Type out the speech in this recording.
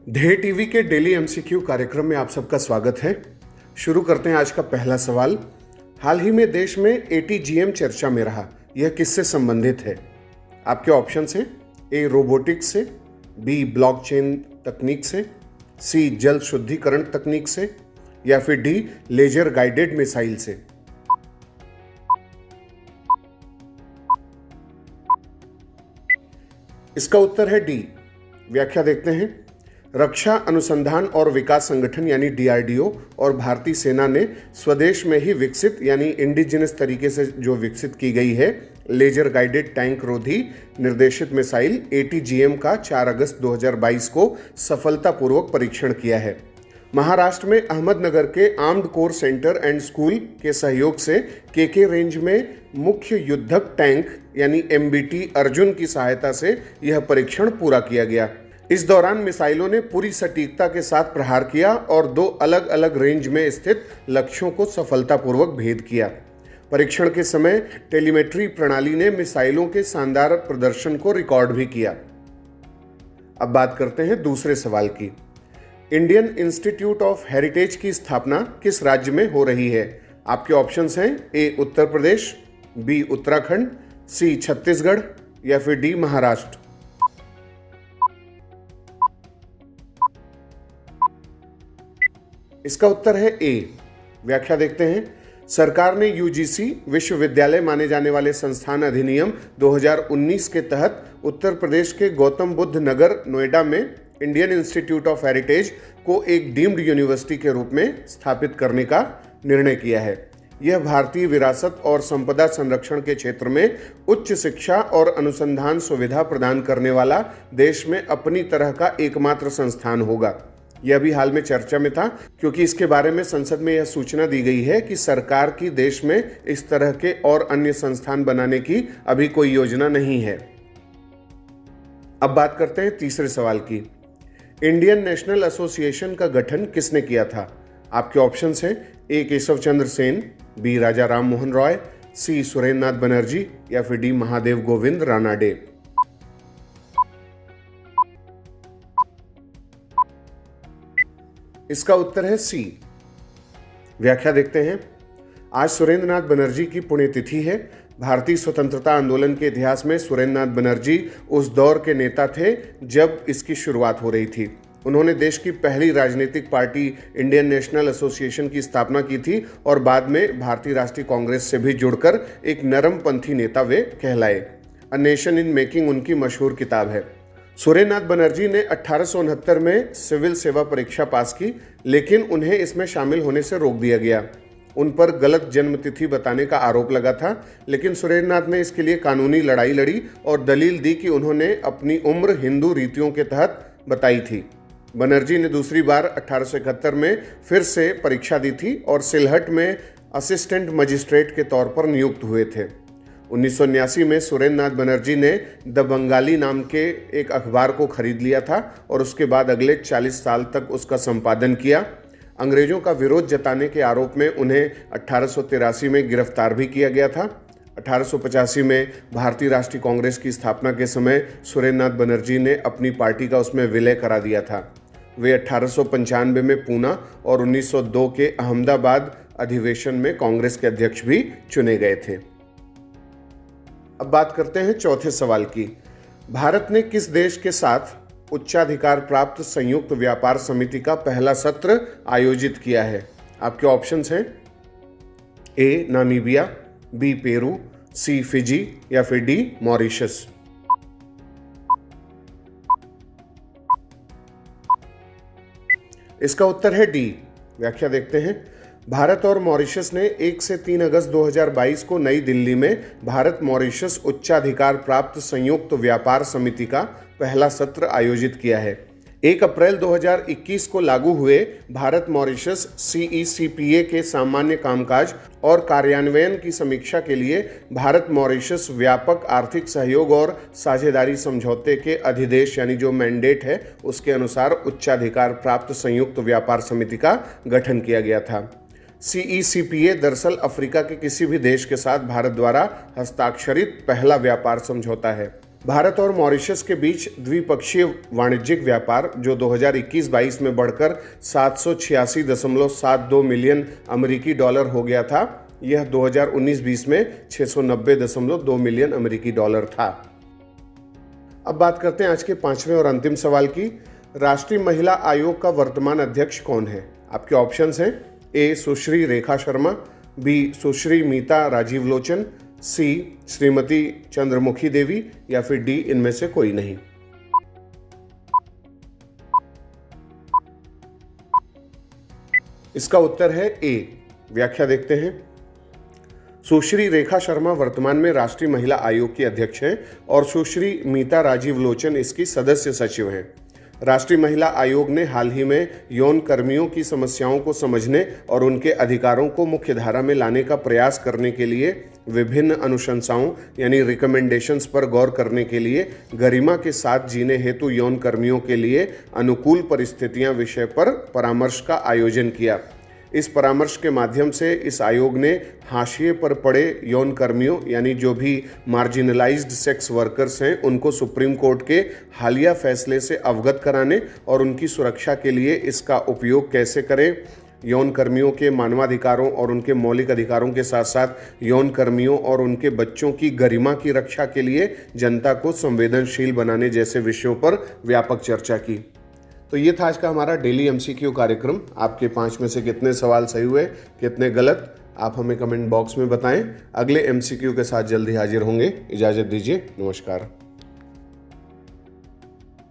ध्येय टीवी के daily MCQ कार्यक्रम में आप सबका स्वागत है। शुरू करते हैं आज का पहला सवाल। हाल ही में देश में एटीजीएम चर्चा में रहा, यह किससे संबंधित है? आपके ऑप्शंस हैं ए रोबोटिक्स से, बी ब्लॉकचेन तकनीक से, सी जल शुद्धिकरण तकनीक से या फिर डी लेजर गाइडेड मिसाइल से। इसका उत्तर है डी। व्याख्या देखते हैं। रक्षा अनुसंधान और विकास संगठन यानी डीआरडीओ और भारतीय सेना ने स्वदेश में ही विकसित यानी इंडिजिनस तरीके से जो विकसित की गई है लेजर गाइडेड टैंक रोधी निर्देशित मिसाइल एटीजीएम का 4 अगस्त 2022 को सफलतापूर्वक परीक्षण किया है। महाराष्ट्र में अहमदनगर के armed core centre and school के सहयोग से केके रेंज में मुख्य युद्धक टैंक यानी एमबीटी अर्जुन की सहायता से यह परीक्षण पूरा किया गया। इस दौरान मिसाइलों ने पूरी सटीकता के साथ प्रहार किया और 2 अलग अलग रेंज में स्थित लक्ष्यों को सफलतापूर्वक भेद किया। परीक्षण के समय टेलीमेट्री प्रणाली ने मिसाइलों के शानदार प्रदर्शन को रिकॉर्ड भी किया। अब बात करते हैं दूसरे सवाल की। इंडियन इंस्टीट्यूट ऑफ हेरिटेज की स्थापना किस राज्य में हो रही है? आपके ऑप्शंस हैं ए उत्तर प्रदेश, बी उत्तराखंड, सी छत्तीसगढ़ या फिर डी महाराष्ट्र। इसका उत्तर है ए। व्याख्या देखते हैं। सरकार ने यूजीसी विश्वविद्यालय माने जाने वाले संस्थान अधिनियम 2019 के तहत उत्तर प्रदेश के गौतम बुद्ध नगर नोएडा में इंडियन इंस्टीट्यूट ऑफ हेरिटेज को एक डीम्ड यूनिवर्सिटी के रूप में स्थापित करने का निर्णय किया है। यह भारतीय विरासत और संपदा संरक्षण के क्षेत्र में उच्च शिक्षा और अनुसंधान सुविधा प्रदान करने वाला देश में अपनी तरह का एकमात्र संस्थान होगा। यह भी हाल में चर्चा में था क्योंकि इसके बारे में संसद में यह सूचना दी गई है कि सरकार की देश में इस तरह के और अन्य संस्थान बनाने की अभी कोई योजना नहीं है। अब बात करते हैं तीसरे सवाल की। इंडियन नेशनल एसोसिएशन का गठन किसने किया था? आपके ऑप्शंस हैं ए केशव चंद्र सेन, बी राजा राम मोहन रॉय, सी सुरेंद्र नाथ बनर्जी या फिर डी महादेव गोविंद रानाडे। इसका उत्तर है सी। व्याख्या देखते हैं। आज सुरेंद्र नाथ बनर्जी की पुण्यतिथि है। भारतीय स्वतंत्रता आंदोलन के इतिहास में सुरेंद्र नाथ बनर्जी उस दौर के नेता थे जब इसकी शुरुआत हो रही थी। उन्होंने देश की पहली राजनीतिक पार्टी इंडियन नेशनल एसोसिएशन की स्थापना की थी और बाद में भारतीय राष्ट्रीय कांग्रेस से भी जुड़कर एक नरमपंथी नेता वे कहलाए। अ नेशन इन मेकिंग उनकी मशहूर किताब है। सुरेंद्र नाथ बनर्जी ने 1869 में सिविल सेवा परीक्षा पास की, लेकिन उन्हें इसमें शामिल होने से रोक दिया गया। उन पर गलत जन्मतिथि बताने का आरोप लगा था, लेकिन सुरेंद्र नाथ ने इसके लिए कानूनी लड़ाई लड़ी और दलील दी कि उन्होंने अपनी उम्र हिंदू रीतियों के तहत बताई थी। बनर्जी ने दूसरी बार 1871 में फिर से परीक्षा दी थी और सिलहट में असिस्टेंट मजिस्ट्रेट के तौर पर नियुक्त हुए थे। 1979 में सुरेंद्र नाथ बनर्जी ने द बंगाली नाम के एक अखबार को खरीद लिया था और उसके बाद अगले 40 साल तक उसका संपादन किया। अंग्रेजों का विरोध जताने के आरोप में उन्हें 1883 में गिरफ्तार भी किया गया था। 1885 में भारतीय राष्ट्रीय कांग्रेस की स्थापना के समय सुरेंद्र नाथ बनर्जी ने अपनी पार्टी का उसमें विलय करा दिया था। वे 1895 में पूना और 1902 के अहमदाबाद अधिवेशन में कांग्रेस के अध्यक्ष भी चुने गए थे। अब बात करते हैं चौथे सवाल की। भारत ने किस देश के साथ उच्चाधिकार प्राप्त संयुक्त व्यापार समिति का पहला सत्र आयोजित किया है? आपके ऑप्शंस हैं ए नामीबिया, बी पेरू, सी फिजी या फिर डी मॉरिशस। इसका उत्तर है डी। व्याख्या देखते हैं। भारत और मॉरिशस ने 1 से 3 अगस्त 2022 को नई दिल्ली में भारत मॉरिशस उच्चाधिकार प्राप्त संयुक्त व्यापार समिति का पहला सत्र आयोजित किया है। 1 अप्रैल 2021 को लागू हुए भारत मॉरिशस सीईसीपीए के सामान्य कामकाज और कार्यान्वयन की समीक्षा के लिए भारत मॉरिशस व्यापक आर्थिक सहयोग और साझेदारी समझौते के अधिदेश यानी जो मैंडेट है उसके अनुसार उच्चाधिकार प्राप्त संयुक्त व्यापार समिति का गठन किया गया था। सीईसीपीए दरअसल अफ्रीका के किसी भी देश के साथ भारत द्वारा हस्ताक्षरित पहला व्यापार समझौता है। भारत और मॉरिशस के बीच द्विपक्षीय वाणिज्यिक व्यापार जो 2021-22 में बढ़कर 786.72 मिलियन अमेरिकी डॉलर हो गया था, यह 2019-20 में 690.2 मिलियन अमेरिकी डॉलर था। अब बात करते हैं आज के पांचवें और अंतिम सवाल की। राष्ट्रीय महिला आयोग का वर्तमान अध्यक्ष कौन है? आपके ऑप्शंस हैं ए सुश्री रेखा शर्मा, बी सुश्री मीता राजीव लोचन, सी श्रीमती चंद्रमुखी देवी या फिर डी इनमें से कोई नहीं। इसका उत्तर है ए। व्याख्या देखते हैं। सुश्री रेखा शर्मा वर्तमान में राष्ट्रीय महिला आयोग की अध्यक्ष हैं और सुश्री मीता राजीव लोचन इसकी सदस्य सचिव हैं। राष्ट्रीय महिला आयोग ने हाल ही में यौन कर्मियों की समस्याओं को समझने और उनके अधिकारों को मुख्यधारा में लाने का प्रयास करने के लिए विभिन्न अनुशंसाओं यानी रिकमेंडेशंस पर गौर करने के लिए गरिमा के साथ जीने हेतु यौन कर्मियों के लिए अनुकूल परिस्थितियां विषय पर परामर्श का आयोजन किया। इस परामर्श के माध्यम से इस आयोग ने हाशिए पर पड़े यौन कर्मियों यानी जो भी मार्जिनलाइज्ड सेक्स वर्कर्स हैं उनको सुप्रीम कोर्ट के हालिया फैसले से अवगत कराने और उनकी सुरक्षा के लिए इसका उपयोग कैसे करें, यौन कर्मियों के मानवाधिकारों और उनके मौलिक अधिकारों के साथ साथ यौन कर्मियों और उनके बच्चों की गरिमा की रक्षा के लिए जनता को संवेदनशील बनाने जैसे विषयों पर व्यापक चर्चा की। तो ये था आज का हमारा डेली एमसीक्यू कार्यक्रम। आपके 5 में से कितने सवाल सही हुए, कितने गलत, आप हमें कमेंट बॉक्स में बताएं। अगले एमसीक्यू के साथ जल्दी हाजिर होंगे। इजाज़त दीजिए, नमस्कार।